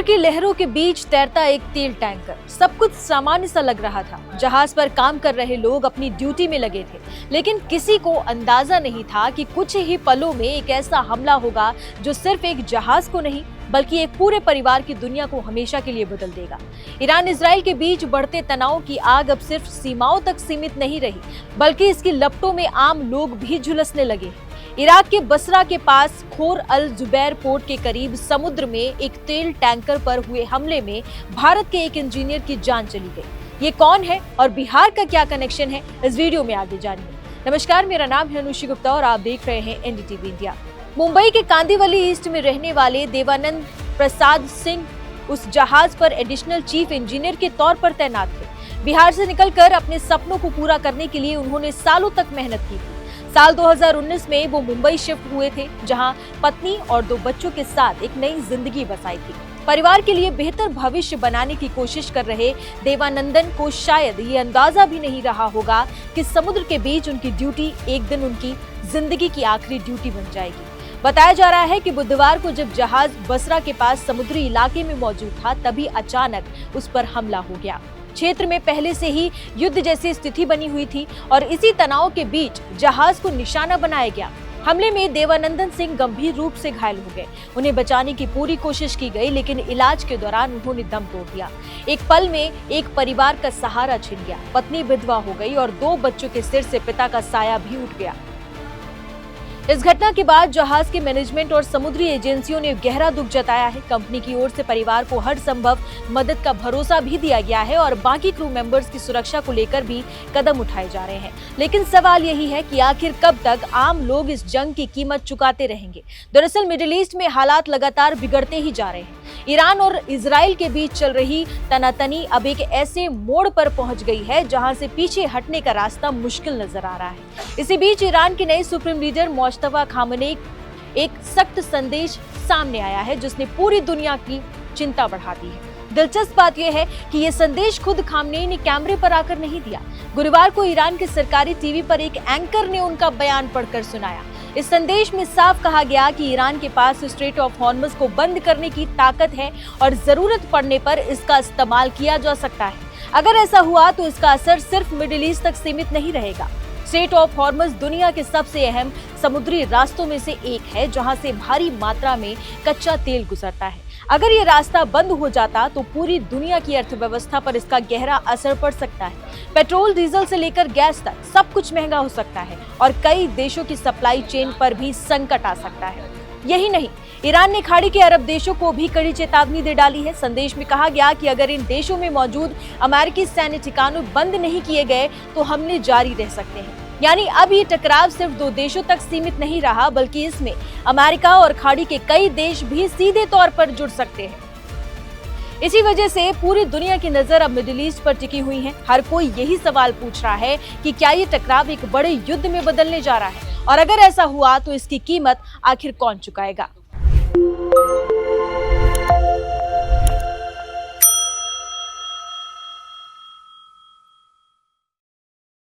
की लहरों के बीच तैरता एक तेल टैंकर। सब कुछ सामान्य सा लग रहा था। जहाज पर काम कर रहे लोग अपनी ड्यूटी में लगे थे, लेकिन किसी को अंदाजा नहीं था कि कुछ ही पलों में एक ऐसा हमला होगा जो सिर्फ एक जहाज को नहीं बल्कि एक पूरे परिवार की दुनिया को हमेशा के लिए बदल देगा। ईरान इजराइल के बीच बढ़ते तनाव की आग अब सिर्फ सीमाओं तक सीमित नहीं रही, बल्कि इसकी लपटों में आम लोग भी झुलसने लगे। इराक के बसरा के पास खोर अल जुबैर पोर्ट के करीब समुद्र में एक तेल टैंकर पर हुए हमले में भारत के एक इंजीनियर की जान चली गई। ये कौन है और बिहार का क्या कनेक्शन है, इस वीडियो में आगे जानिए। नमस्कार, मेरा नाम है अनुषी गुप्ता और आप देख रहे हैं एनडीटीवी इंडिया। मुंबई के कांदिवली ईस्ट में रहने वाले देवानंद प्रसाद सिंह उस जहाज पर एडिशनल चीफ इंजीनियर के तौर पर तैनात थे। बिहार से निकलकर अपने सपनों को पूरा करने के लिए उन्होंने सालों तक मेहनत की थी। साल 2019 में वो मुंबई शिफ्ट हुए थे, जहां पत्नी और 2 बच्चों के साथ एक नई जिंदगी बसाई थी। परिवार के लिए बेहतर भविष्य बनाने की कोशिश कर रहे देवानंदन को शायद ये अंदाजा भी नहीं रहा होगा कि समुद्र के बीच उनकी ड्यूटी एक दिन उनकी जिंदगी की आखिरी ड्यूटी बन जाएगी। बताया जा रहा है कि बुधवार को जब जहाज बसरा के पास समुद्री इलाके में मौजूद था, तभी अचानक उस पर हमला हो गया। क्षेत्र में पहले से ही युद्ध जैसी स्थिति बनी हुई थी और इसी तनाव के बीच जहाज को निशाना बनाया गया। हमले में देवानंदन सिंह गंभीर रूप से घायल हो गए। उन्हें बचाने की पूरी कोशिश की गई, लेकिन इलाज के दौरान उन्होंने दम तोड़ दिया। एक पल में एक परिवार का सहारा छिन गया। पत्नी विधवा हो गई और 2 बच्चों के सिर से पिता का साया भी उठ गया। इस घटना के बाद जहाज के मैनेजमेंट और समुद्री एजेंसियों ने गहरा दुख जताया है। कंपनी की ओर से परिवार को हर संभव मदद का भरोसा भी दिया गया है और बाकी क्रू मेंबर्स की सुरक्षा को लेकर भी कदम उठाए जा रहे हैं। लेकिन सवाल यही है कि आखिर कब तक आम लोग इस जंग की कीमत चुकाते रहेंगे। दरअसल मिडिल ईस्ट में हालात लगातार बिगड़ते ही जा रहे हैं। ईरान और इजराइल के बीच चल रही तनातनी अब एक ऐसे मोड़ पर पहुंच गई है जहां से पीछे हटने का रास्ता मुश्किल नजर आ रहा है। इसी बीच ईरान के नए सुप्रीम लीडर मुस्तफा खामेनी एक सख्त संदेश सामने आया है, जिसने पूरी दुनिया की चिंता बढ़ा दी है। दिलचस्प बात यह है कि ये संदेश खुद खामेनी ने कैमरे पर आकर नहीं दिया। गुरुवार को ईरान के सरकारी टीवी पर एक एंकर ने उनका बयान पढ़कर सुनाया। इस संदेश में साफ कहा गया कि ईरान के पास स्ट्रेट ऑफ हॉर्मुज को बंद करने की ताकत है और जरूरत पड़ने पर इसका इस्तेमाल किया जा सकता है। अगर ऐसा हुआ तो इसका असर सिर्फ मिडिल ईस्ट तक सीमित नहीं रहेगा। स्ट्रेट ऑफ हॉर्मुज दुनिया के सबसे अहम समुद्री रास्तों में से एक है, जहां से भारी मात्रा में कच्चा तेल गुजरता है। अगर ये रास्ता बंद हो जाता तो पूरी दुनिया की अर्थव्यवस्था पर इसका गहरा असर पड़ सकता है। पेट्रोल, डीजल से लेकर गैस तक सब कुछ महंगा हो सकता है और कई देशों की सप्लाई चेन पर भी संकट आ सकता है। यही नहीं, ईरान ने खाड़ी के अरब देशों को भी कड़ी चेतावनी दे डाली है। संदेश में कहा गया कि अगर इन देशों में मौजूद अमेरिकी सैन्य ठिकानों बंद नहीं किए गए तो हमले जारी रह सकते हैं। यानी अब ये टकराव सिर्फ 2 देशों तक सीमित नहीं रहा, बल्कि इसमें अमेरिका और खाड़ी के कई देश भी सीधे तौर पर जुड़ सकते हैं। इसी वजह से पूरी दुनिया की नजर अब मिडिल ईस्ट पर टिकी हुई है। हर कोई यही सवाल पूछ रहा है कि क्या ये टकराव एक बड़े युद्ध में बदलने जा रहा है, और अगर ऐसा हुआ तो इसकी कीमत आखिर कौन चुकाएगा।